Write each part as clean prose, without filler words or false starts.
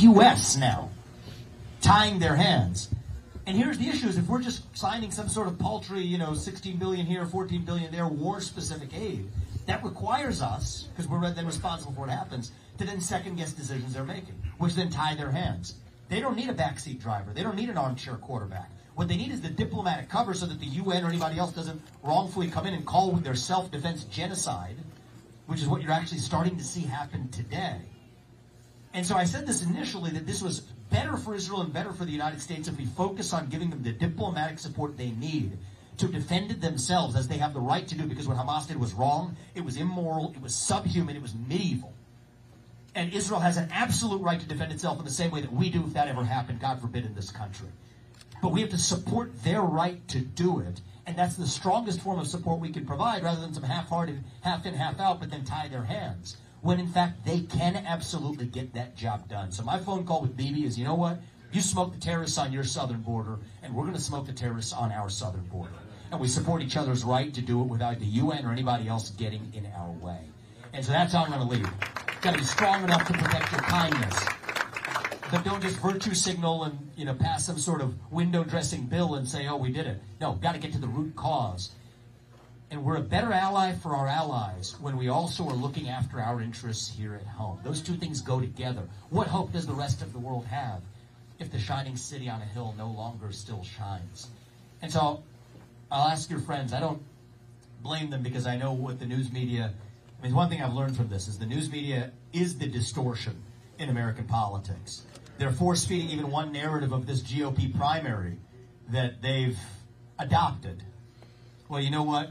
U.S. now, tying their hands. And here's the issue: is if we're just signing some sort of paltry, 16 billion here, 14 billion there, war-specific aid, that requires us, because we're then responsible for what happens, to then second-guess decisions they're making, which then tie their hands. They don't need a backseat driver. They don't need an armchair quarterback. What they need is the diplomatic cover so that the UN or anybody else doesn't wrongfully come in and call with their self-defense genocide, which is what you're actually starting to see happen today. And so I said this initially, that this was better for Israel and better for the United States if we focus on giving them the diplomatic support they need to defend themselves, as they have the right to do, because what Hamas did was wrong, it was immoral, it was subhuman, it was medieval. And Israel has an absolute right to defend itself in the same way that we do if that ever happened, God forbid, in this country. But we have to support their right to do it, and that's the strongest form of support we can provide, rather than some half-hearted, half in, half out, but then tie their hands, when in fact they can absolutely get that job done. So my phone call with Bibi is, you know what? You smoke the terrorists on your southern border, and we're going to smoke the terrorists on our southern border. And we support each other's right to do it without the UN or anybody else getting in our way. And so that's how I'm going to leave. Got to be strong enough to protect your kindness. But don't just virtue signal and, pass some sort of window dressing bill and say, oh, we did it. No, got to get to the root cause. And we're a better ally for our allies when we also are looking after our interests here at home. Those two things go together. What hope does the rest of the world have if the shining city on a hill no longer still shines? And so I'll ask your friends. I don't blame them, because I know what the news media... one thing I've learned from this is the news media is the distortion in American politics. They're force-feeding even one narrative of this GOP primary that they've adopted. Well, you know what?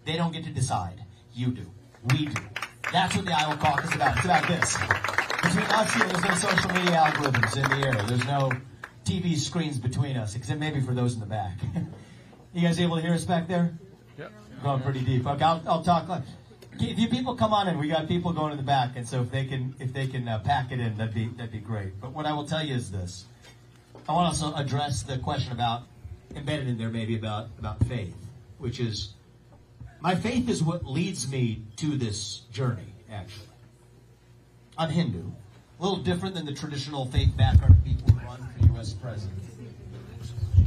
They don't get to decide. You do. We do. That's what the Iowa Caucus is about. It's about this. Between us here, there's no social media algorithms in the air. There's no TV screens between us, except maybe for those in the back. You guys able to hear us back there? Yep. Going pretty deep. Okay, I'll talk. If you people come on in, we got people going in the back, and so if they can pack it in, that'd be great. But what I will tell you is this: I want to also address the question about, embedded in there maybe, about faith, which is, my faith is what leads me to this journey. Actually, I'm Hindu, a little different than the traditional faith background of people who run for U.S. president.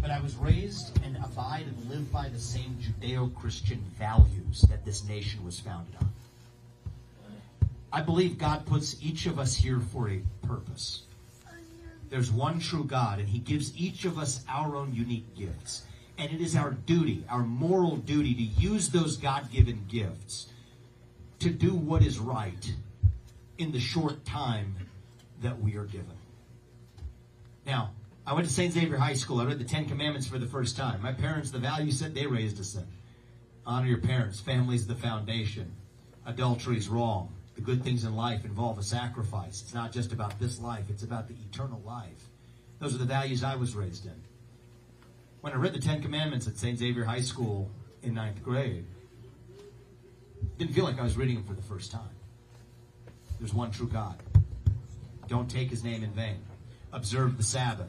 But I was raised and abide and live by the same Judeo-Christian values that this nation was founded on. I believe God puts each of us here for a purpose. There's one true God, and He gives each of us our own unique gifts. And it is our duty, our moral duty, to use those God-given gifts to do what is right in the short time that we are given. Now, I went to St. Xavier High School. I read the Ten Commandments for the first time. My parents, the value set they raised us in: honor your parents, family's the foundation, adultery is wrong, the good things in life involve a sacrifice. It's not just about this life, it's about the eternal life. Those are the values I was raised in. When I read the Ten Commandments at St. Xavier High School in 9th grade, it didn't feel like I was reading them for the first time. There's one true God. Don't take His name in vain. Observe the Sabbath.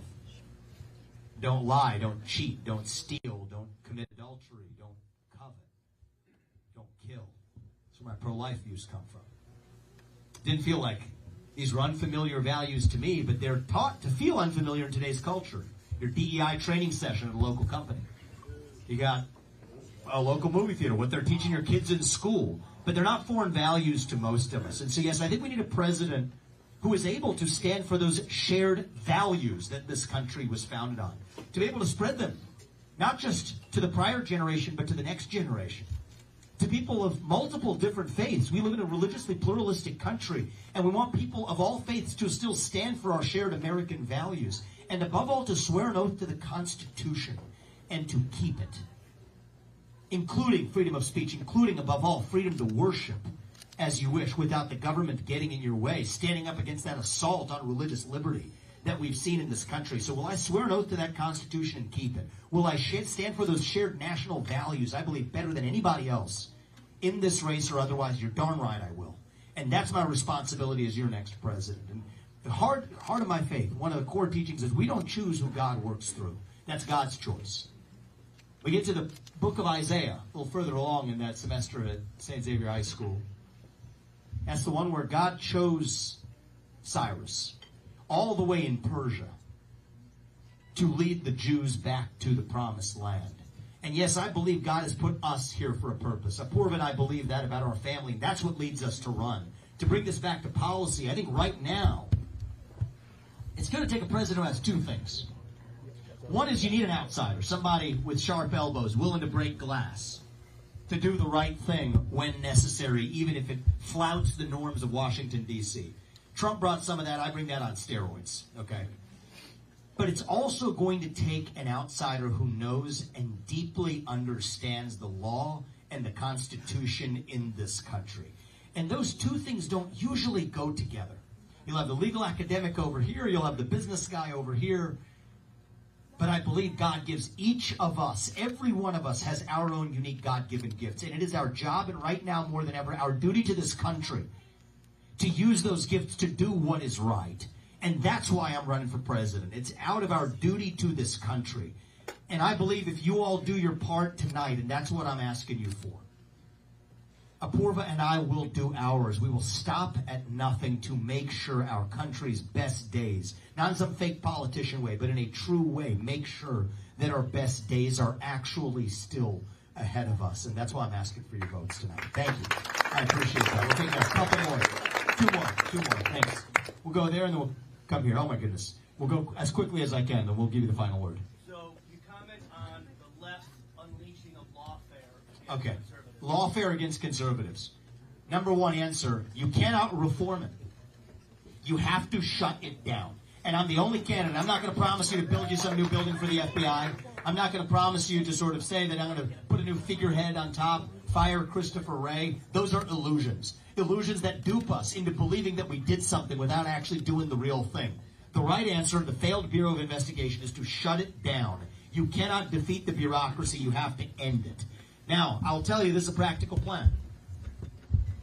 Don't lie, don't cheat, don't steal, don't commit adultery, don't covet, don't kill. That's where my pro-life views come from. Didn't feel like these were unfamiliar values to me, but they're taught to feel unfamiliar in today's culture. Your DEI training session at a local company. You got a local movie theater, what they're teaching your kids in school. But they're not foreign values to most of us. And so, yes, I think we need a president who is able to stand for those shared values that this country was founded on, to be able to spread them, not just to the prior generation, but to the next generation, to people of multiple different faiths. We live in a religiously pluralistic country, and we want people of all faiths to still stand for our shared American values, and above all, to swear an oath to the Constitution and to keep it, including freedom of speech, including, above all, freedom to worship as you wish without the government getting in your way, standing up against that assault on religious liberty that we've seen in this country. So will I swear an oath to that Constitution and keep it? Will I stand for those shared national values I believe better than anybody else in this race or otherwise? You're darn right I will. And that's my responsibility as your next president. And the heart of my faith, one of the core teachings is we don't choose who God works through. That's God's choice. We get to the book of Isaiah, a little further along in that semester at St. Xavier High School. That's the one where God chose Cyrus, all the way in Persia to lead the Jews back to the promised land. And yes, I believe God has put us here for a purpose. Apurva and I believe that about our family. That's what leads us to run. To bring this back to policy, I think right now, it's going to take a president who has two things. One is you need an outsider, somebody with sharp elbows, willing to break glass, to do the right thing when necessary, even if it flouts the norms of Washington, D.C. Trump brought some of that. I bring that on steroids, okay? But it's also going to take an outsider who knows and deeply understands the law and the Constitution in this country. And those two things don't usually go together. You'll have the legal academic over here, you'll have the business guy over here. But I believe God gives each of us, every one of us has our own unique God-given gifts. And it is our job, and right now more than ever, our duty to this country to use those gifts to do what is right. And that's why I'm running for president. It's out of our duty to this country. And I believe if you all do your part tonight, and that's what I'm asking you for, Apurva and I will do ours. We will stop at nothing to make sure our country's best days, not in some fake politician way, but in a true way, make sure that our best days are actually still ahead of us. And that's why I'm asking for your votes tonight. Thank you. I appreciate that. We'll take a couple more. Two more. Thanks. We'll go there and then we'll come here. Oh, my goodness. We'll go as quickly as I can, then we'll give you the final word. So you comment on the left unleashing of lawfare. Okay. Lawfare against conservatives. Number one answer, you cannot reform it. You have to shut it down. And I'm the only candidate. I'm not going to promise you to build you some new building for the FBI. I'm not going to promise you to sort of say that I'm going to put a new figurehead on top, fire Christopher Wray. Those are illusions. Illusions that dupe us into believing that we did something without actually doing the real thing. The right answer, the failed Bureau of Investigation, is to shut it down. You cannot defeat the bureaucracy. You have to end it. Now, I'll tell you, this is a practical plan.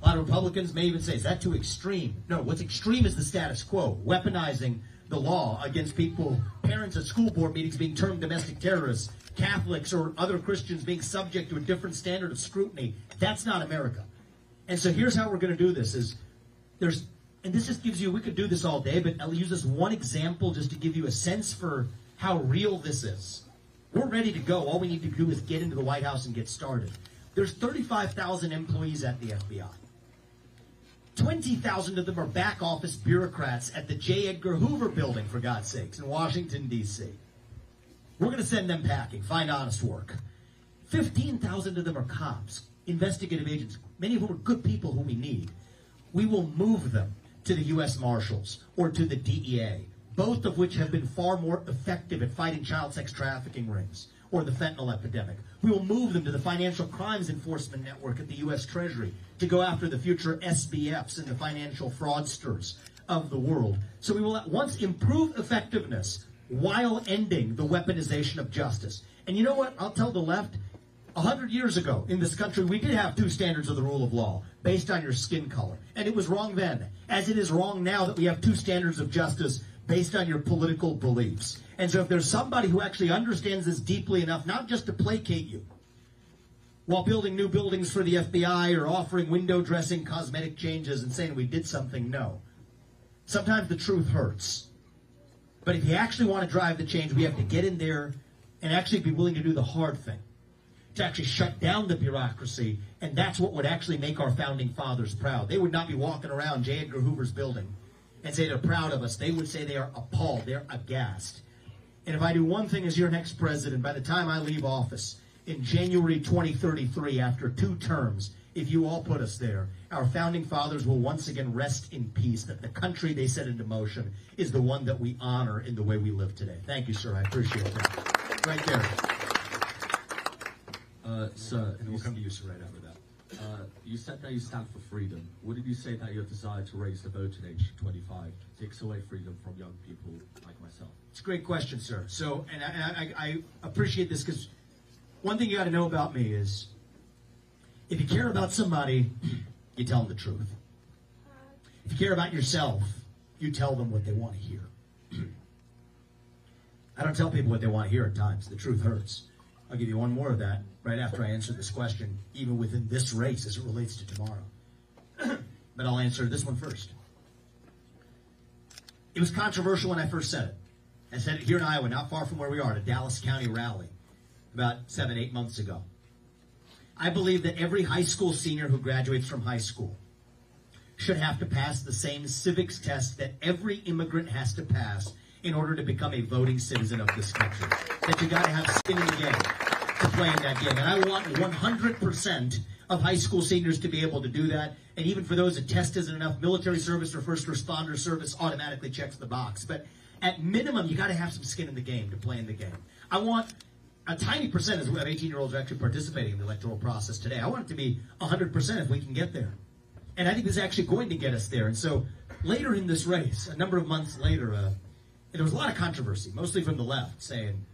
A lot of Republicans may even say, is that too extreme? No, what's extreme is the status quo, weaponizing the law against people, parents at school board meetings being termed domestic terrorists, Catholics or other Christians being subject to a different standard of scrutiny. That's not America. And so here's how we're going to do this and this just gives you, we could do this all day, but I'll use this one example just to give you a sense for how real this is. We're ready to go. All we need to do is get into the White House and get started. There's 35,000 employees at the FBI. 20,000 of them are back office bureaucrats at the J. Edgar Hoover building, for God's sakes, in Washington, D.C. We're going to send them packing, find honest work. 15,000 of them are cops, investigative agents, many of whom are good people whom we need. We will move them to the U.S. Marshals or to the DEA, both of which have been far more effective at fighting child sex trafficking rings or the fentanyl epidemic. We will move them to the Financial Crimes Enforcement Network at the U.S. Treasury to go after the future SBFs and the financial fraudsters of the world. So we will at once improve effectiveness while ending the weaponization of justice. And you know what? I'll tell the left, 100 years ago in this country, we did have two standards of the rule of law based on your skin color. And it was wrong then, as it is wrong now that we have two standards of justice based on your political beliefs. And so if there's somebody who actually understands this deeply enough, not just to placate you, while building new buildings for the FBI or offering window dressing cosmetic changes and saying we did something, no. Sometimes the truth hurts. But if you actually want to drive the change, we have to get in there and actually be willing to do the hard thing, to actually shut down the bureaucracy, and that's what would actually make our founding fathers proud. They would not be walking around J. Edgar Hoover's building and say they're proud of us. They would say they are appalled, they're aghast. And if I do one thing as your next president, by the time I leave office in January 2033, after 2 terms, if you all put us there, our founding fathers will once again rest in peace, that the country they set into motion is the one that we honor in the way we live today. Thank you, sir. I appreciate that. Right there. Sir, And we'll come to you, sir, right after that. you said that you stand for freedom. Wouldn't you say that your desire to raise the voting age to 25 takes away freedom from young people like myself? It's a great question, sir. So, and I appreciate this, because one thing you got to know about me is, if you care about somebody, you tell them the truth. If you care about yourself, you tell them what they want to hear. I don't tell people what they want to hear at times. The truth hurts. I'll give you one more of that right after I answer this question, even within this race as it relates to tomorrow. But I'll answer this one first. It was controversial when I first said it. I said it here in Iowa, not far from where we are, at a Dallas County rally about 7, 8 months ago. I believe that every high school senior who graduates from high school should have to pass the same civics test that every immigrant has to pass in order to become a voting citizen of this country. That you got to have skin in the game to play in that game. And I want 100% of high school seniors to be able to do that. And even for those that test isn't enough, military service or first responder service automatically checks the box. But at minimum, you got to have some skin in the game to play in the game. I want a tiny percentage of 18-year-olds actually participating in the electoral process today. I want it to be 100% if we can get there. And I think this is actually going to get us there. And so later in this race, a number of months later, there was a lot of controversy, mostly from the left, saying,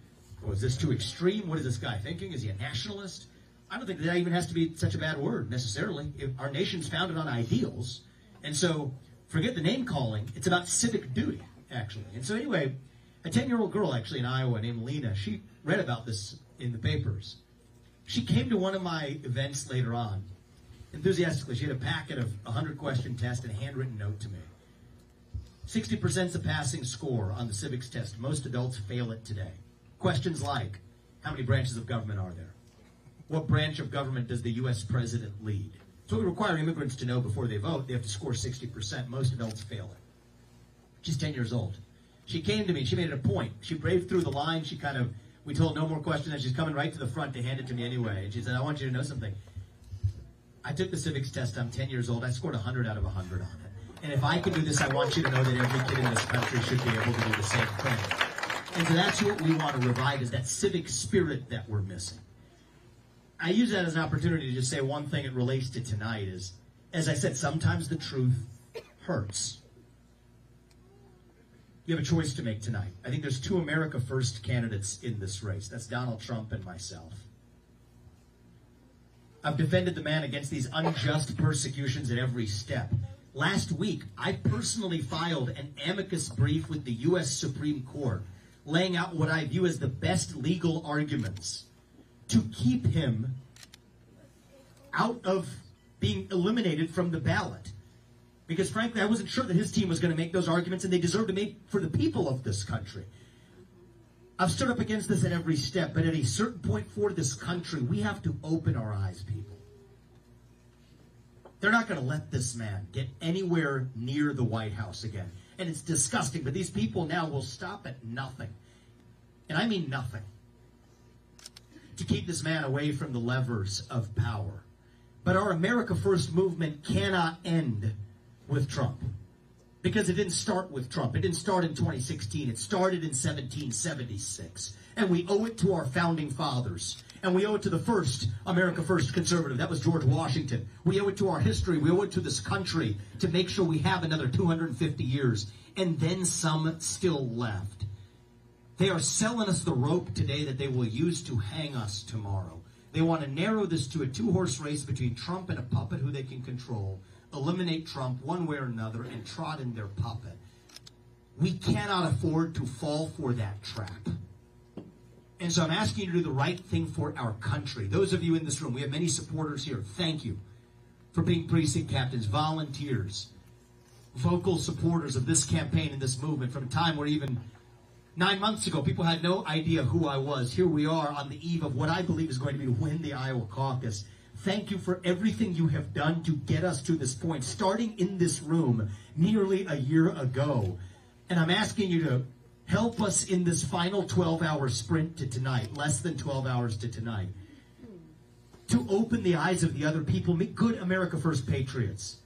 well, is this too extreme? What is this guy thinking? Is he a nationalist? I don't think that even has to be such a bad word, necessarily. Our nation's founded on ideals. And so forget the name calling. It's about civic duty, actually. And so anyway, a 10-year-old girl, actually, in Iowa named Lena, she read about this in the papers. She came to one of my events later on, enthusiastically. She had a packet of 100-question test and a handwritten note to me. 60% is a passing score on the civics test. Most adults fail it today. Questions like, how many branches of government are there? What branch of government does the U.S. president lead? So we require immigrants to know before they vote. They have to score 60%. Most adults fail it. She's 10 years old. She came to me. She made it a point. She braved through the line. We told no more questions, and she's coming right to the front to hand it to me anyway. And she said, I want you to know something. I took the civics test. I'm 10 years old. I scored 100 out of 100 on it. And if I can do this, I want you to know that every kid in this country should be able to do the same thing. And so that's what we want to revive, is that civic spirit that we're missing. I use that as an opportunity to just say one thing that relates to tonight is, as I said, sometimes the truth hurts. You have a choice to make tonight. I think there's 2 America First candidates in this race. That's Donald Trump and myself. I've defended the man against these unjust persecutions at every step. Last week, I personally filed an amicus brief with the U.S. Supreme Court, laying out what I view as the best legal arguments to keep him out of being eliminated from the ballot. Because frankly, I wasn't sure that his team was going to make those arguments, and they deserve to make for the people of this country. I've stood up against this at every step, but at a certain point for this country, we have to open our eyes, people. They're not going to let this man get anywhere near the White House again. And it's disgusting, but these people now will stop at nothing. And I mean nothing. To keep this man away from the levers of power. But our America First movement cannot end with Trump. Because it didn't start with Trump. It didn't start in 2016. It started in 1776. And we owe it to our founding fathers. And we owe it to the first America First conservative. That was George Washington. We owe it to our history. We owe it to this country to make sure we have another 250 years. And then some still left. They are selling us the rope today that they will use to hang us tomorrow. They want to narrow this to a 2-horse race between Trump and a puppet who they can control. Eliminate Trump one way or another and trot in their puppet. We cannot afford to fall for that trap. And so I'm asking you to do the right thing for our country. Those of you in this room, we have many supporters here. Thank you for being precinct captains, volunteers, vocal supporters of this campaign and this movement from a time where even 9 months ago, people had no idea who I was. Here we are on the eve of what I believe is going to be to win the Iowa caucus. Thank you for everything you have done to get us to this point, starting in this room nearly a year ago. And I'm asking you to help us in this final 12-hour sprint to tonight, less than 12 hours to tonight, to open the eyes of the other people, make good America First patriots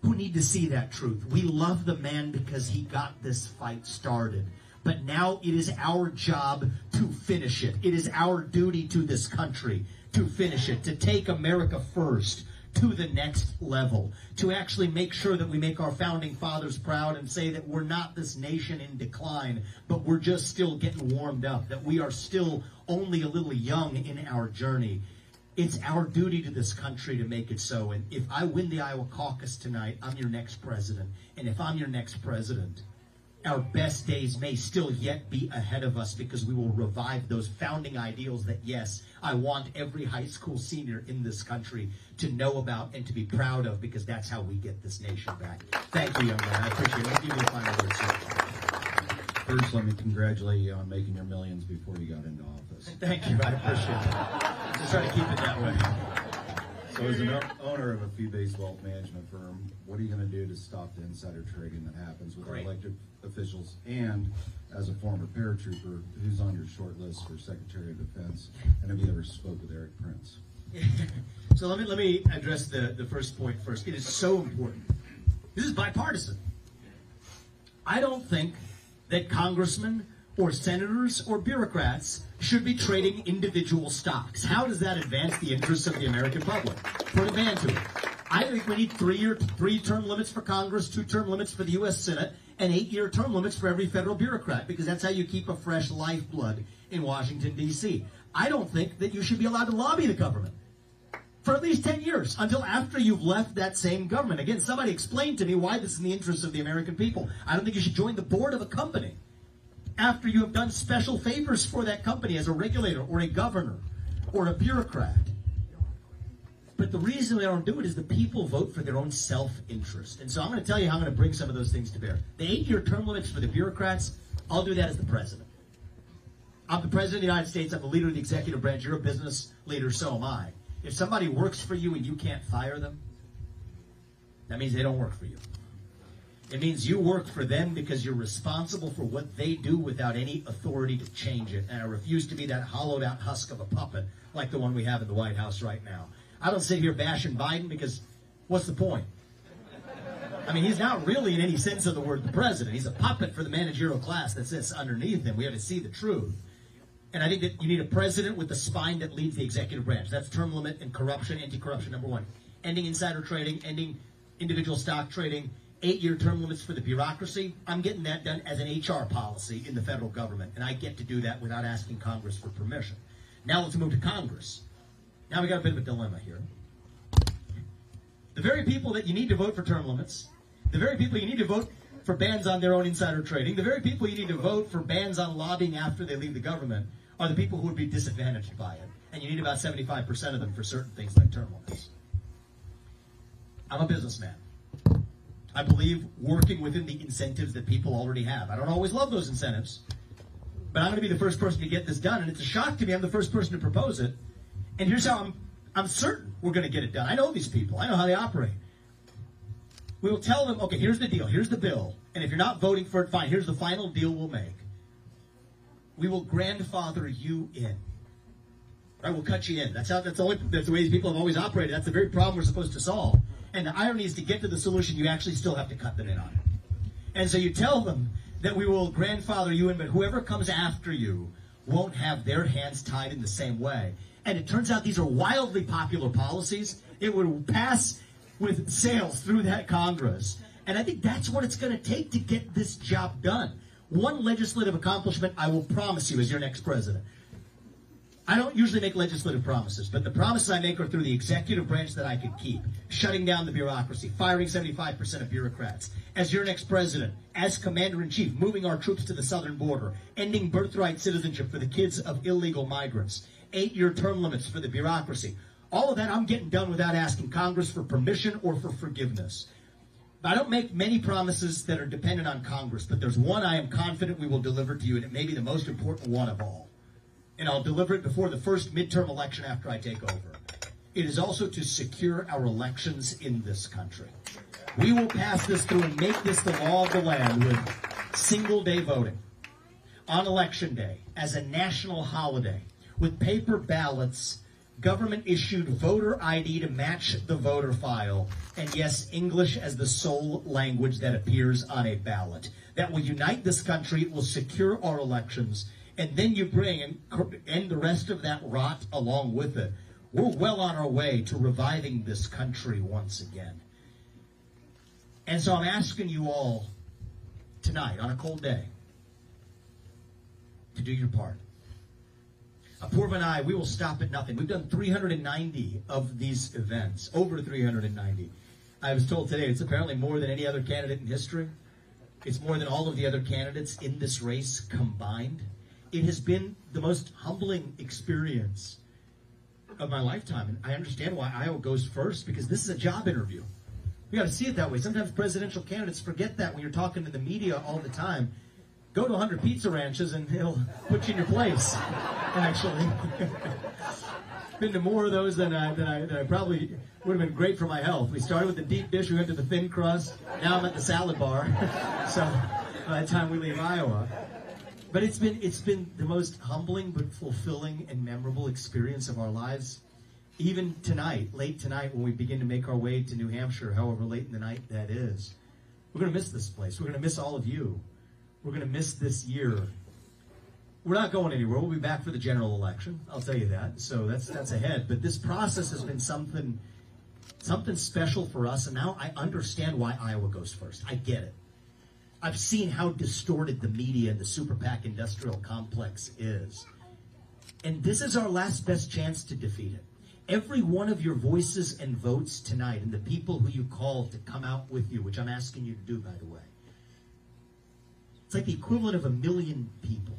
who need to see that truth. We love the man because he got this fight started. But now it is our job to finish it. It is our duty to this country to finish it, to take America First to the next level, to actually make sure that we make our founding fathers proud and say that we're not this nation in decline, but we're just still getting warmed up, that we are still only a little young in our journey. It's our duty to this country to make it so. And if I win the Iowa caucus tonight, I'm your next president. And if I'm your next president, our best days may still yet be ahead of us, because we will revive those founding ideals that, yes, I want every high school senior in this country to know about and to be proud of, because that's how we get this nation back. Thank you, young man. I appreciate it. I'll give you the final word, sir. First, let me congratulate you on making your millions before you got into office. Thank you. I appreciate it. Just try to keep it that way. So as an owner of a fee-based wealth management firm, what are you going to do to stop the insider trading that happens with our Great. elected officials? And as a former paratrooper, who's on your short list for Secretary of Defense? And have you ever spoke with Eric Prince? So let me address the first point first. It is so important. This is bipartisan. I don't think that congressmen or senators or bureaucrats should be trading individual stocks. How does that advance the interests of the American public? Put a ban to it. I think we need three-term limits for Congress, 2-term limits for the U.S. Senate, and 8-year term limits for every federal bureaucrat, because that's how you keep a fresh lifeblood in Washington, D.C. I don't think that you should be allowed to lobby the government for at least 10 years, until after you've left that same government. Again, somebody explain to me why this is in the interest of the American people. I don't think you should join the board of a company after you have done special favors for that company as a regulator or a governor or a bureaucrat. But the reason they don't do it is the people vote for their own self-interest. And so I'm going to tell you how I'm going to bring some of those things to bear. The 8-year term limits for the bureaucrats, I'll do that as the president. I'm the president of the United States. I'm the leader of the executive branch. You're a business leader, so am I. If somebody works for you and you can't fire them, that means they don't work for you. It means you work for them because you're responsible for what they do without any authority to change it. And I refuse to be that hollowed out husk of a puppet like the one we have in the White House right now. I don't sit here bashing Biden because what's the point? I mean, he's not really in any sense of the word the president. He's a puppet for the managerial class that sits underneath him. We have to see the truth. And I think that you need a president with the spine that leads the executive branch. That's term limit and corruption, anti-corruption, number one. Ending insider trading, ending individual stock trading, 8-year term limits for the bureaucracy. I'm getting that done as an HR policy in the federal government, and I get to do that without asking Congress for permission. Now let's move to Congress. Now we got a bit of a dilemma here. The very people that you need to vote for term limits, the very people you need to vote for bans on their own insider trading, the very people you need to vote for bans on lobbying after they leave the government are the people who would be disadvantaged by it. And you need about 75% of them for certain things like term limits. I'm a businessman. I believe working within the incentives that people already have. I don't always love those incentives, but I'm going to be the first person to get this done. And it's a shock to me I'm the first person to propose it. And here's how I'm certain we're going to get it done. I know these people. I know how they operate. We will tell them, okay, here's the deal. Here's the bill. And if you're not voting for it, fine. Here's the final deal we'll make. We will grandfather you in. Right? We'll cut you in. That's the way these people have always operated. That's the very problem we're supposed to solve. And the irony is, to get to the solution, you actually still have to cut them in on it. And so you tell them that we will grandfather you in, but whoever comes after you won't have their hands tied in the same way. And it turns out these are wildly popular policies. It would pass with sales through that Congress. And I think that's what it's going to take to get this job done. One legislative accomplishment I will promise you as your next president. I don't usually make legislative promises, but the promises I make are through the executive branch that I could keep. Shutting down the bureaucracy, firing 75% of bureaucrats. As your next president, as commander-in-chief, moving our troops to the southern border, ending birthright citizenship for the kids of illegal migrants, 8-year term limits for the bureaucracy. All of that I'm getting done without asking Congress for permission or for forgiveness. I don't make many promises that are dependent on Congress, but there's one I am confident we will deliver to you, and it may be the most important one of all. And I'll deliver it before the first midterm election after I take over. It is also to secure our elections in this country. We will pass this through and make this the law of the land with single-day voting on Election Day as a national holiday with paper ballots, government-issued voter ID to match the voter file, and yes, English as the sole language that appears on a ballot. That will unite this country, it will secure our elections, and then you bring and end the rest of that rot along with it. We're well on our way to reviving this country once again. And so I'm asking you all tonight, on a cold day, to do your part. Apoorva and I, we will stop at nothing. We've done 390 of these events, over 390. I was told today it's apparently more than any other candidate in history. It's more than all of the other candidates in this race combined. It has been the most humbling experience of my lifetime. And I understand why Iowa goes first, because this is a job interview. You got to see it that way. Sometimes presidential candidates forget that when you're talking to the media all the time. Go to 100 pizza ranches and it'll put you in your place, actually. Been to more of those than I probably would have been great for my health. We started with the deep dish, we went to the thin crust, now I'm at the salad bar. So by the time we leave Iowa. But it's been the most humbling but fulfilling and memorable experience of our lives. Even tonight, late tonight, when we begin to make our way to New Hampshire, however late in the night that is, we're going to miss this place. We're going to miss all of you. We're going to miss this year. We're not going anywhere. We'll be back for the general election. I'll tell you that. So that's ahead. But this process has been something special for us. And now I understand why Iowa goes first. I get it. I've seen how distorted the media and the super PAC industrial complex is. And this is our last best chance to defeat it. Every one of your voices and votes tonight, and the people who you call to come out with you, which I'm asking you to do, by the way, it's like the equivalent of 1 million people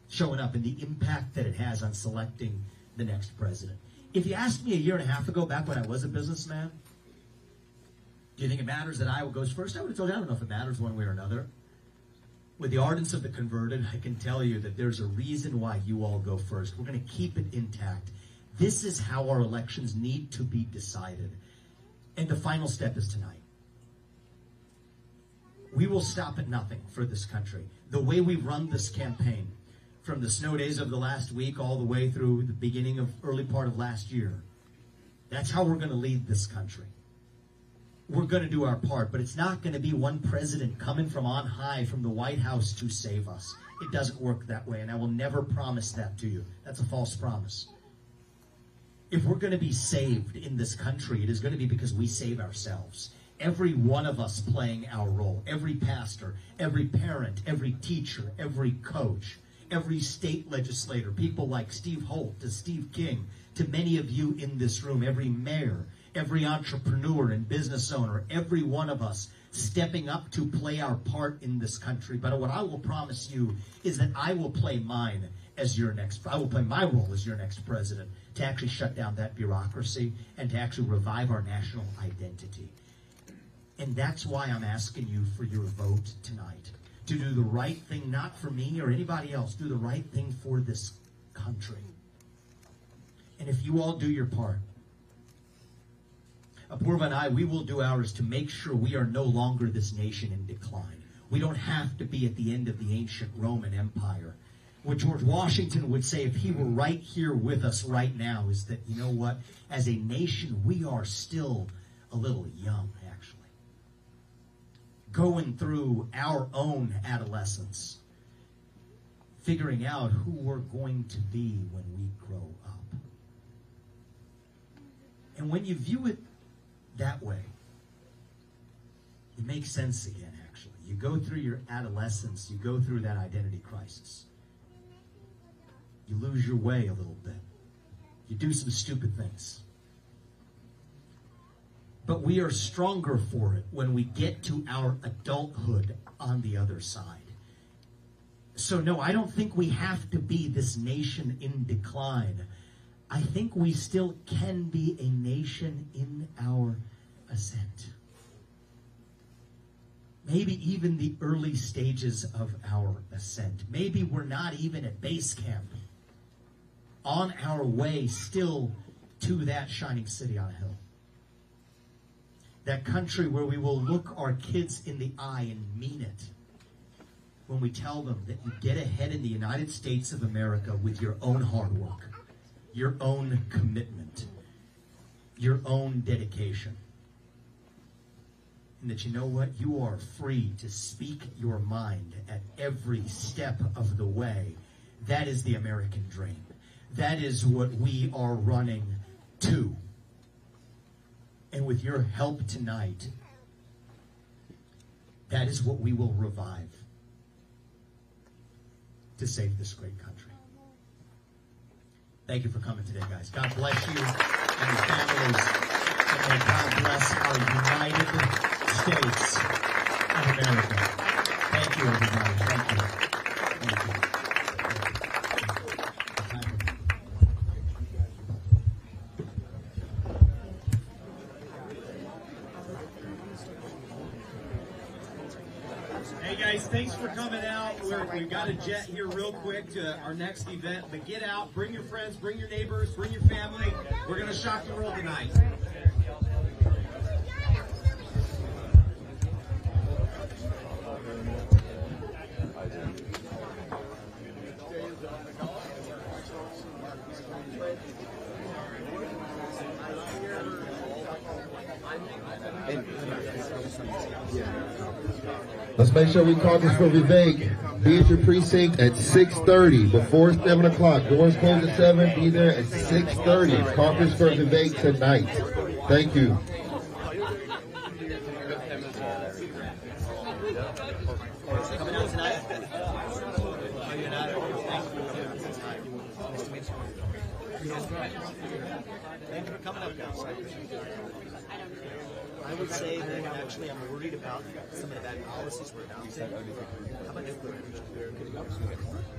showing up and the impact that it has on selecting the next president. If you asked me a year and a half ago, back when I was a businessman, do you think it matters that Iowa goes first? I would have told you, I don't know if it matters one way or another. With the ardence of the converted, I can tell you that there's a reason why you all go first. We're going to keep it intact. This is how our elections need to be decided. And the final step is tonight. We will stop at nothing for this country. The way we run this campaign, from the snow days of the last week all the way through the beginning of early part of last year, that's how we're going to lead this country. We're going to do our part, but it's not going to be one president coming from on high from the White House to save us. It doesn't work that way, and I will never promise that to you. That's a false promise. If we're going to be saved in this country, it is going to be because we save ourselves. Every one of us playing our role. Every pastor, every parent, every teacher, every coach, every state legislator, people like Steve Holt to Steve King, to many of you in this room, every mayor, every entrepreneur and business owner, every one of us stepping up to play our part in this country. But what I will promise you is that I will play my role as your next president, to actually shut down that bureaucracy and to actually revive our national identity. And that's why I'm asking you for your vote tonight. To do the right thing, not for me or anybody else. Do the right thing for this country. And if you all do your part, Apurva and I, we will do ours to make sure we are no longer this nation in decline. We don't have to be at the end of the ancient Roman Empire. What George Washington would say if he were right here with us right now is that, you know what, as a nation, we are still a little young, actually. Going through our own adolescence, figuring out who we're going to be when we grow up. And when you view it that way, it makes sense again, actually. You go through your adolescence, you go through that identity crisis. You lose your way a little bit. You do some stupid things. But we are stronger for it when we get to our adulthood on the other side. So no, I don't think we have to be this nation in decline. I think we still can be a nation in our ascent. Maybe even the early stages of our ascent. Maybe we're not even at base camp. On our way still to that shining city on a hill. That country where we will look our kids in the eye and mean it when we tell them that you get ahead in the United States of America with your own hard work, your own commitment, your own dedication. And that, you know what, you are free to speak your mind at every step of the way. That is the American dream. That is what we are running to. And with your help tonight, that is what we will revive to save this great country. Thank you for coming today, guys. God bless you and your families. And may God bless our United States of America. Thank you, everybody. Thank you. Hey guys, thanks for coming out. We've got a jet here real quick to our next event, but get out, bring your friends, bring your neighbors, bring your family. We're going to shock the world tonight. Let's make sure we caucus for Vivek. Be at your precinct at 6:30, before 7 o'clock. Doors close at 7. Be there at 6:30. Caucus for Vivek tonight. Thank you. Thank you for coming up, guys. I would say that actually I'm worried about some of the bad policies we're announcing. How about nuclear energy?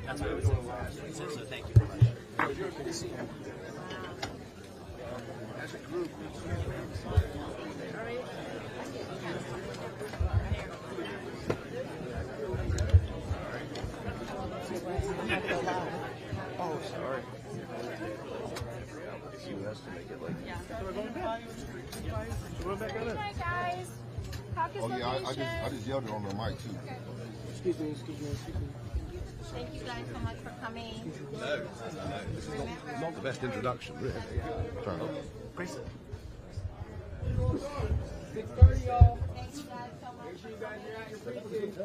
That's what I would say. So thank you very much. Good to see you. As a group. Oh, sorry. Hi guys. Caucus location. I just yelled it on the mic too. Excuse me. Thank you guys so much for coming. No, this is not the best introduction, really. Turn it off. 6:30, y'all. Thank you guys so much. Make sure you guys are at your precinct.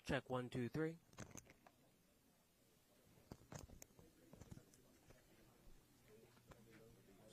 Check 1 2 3.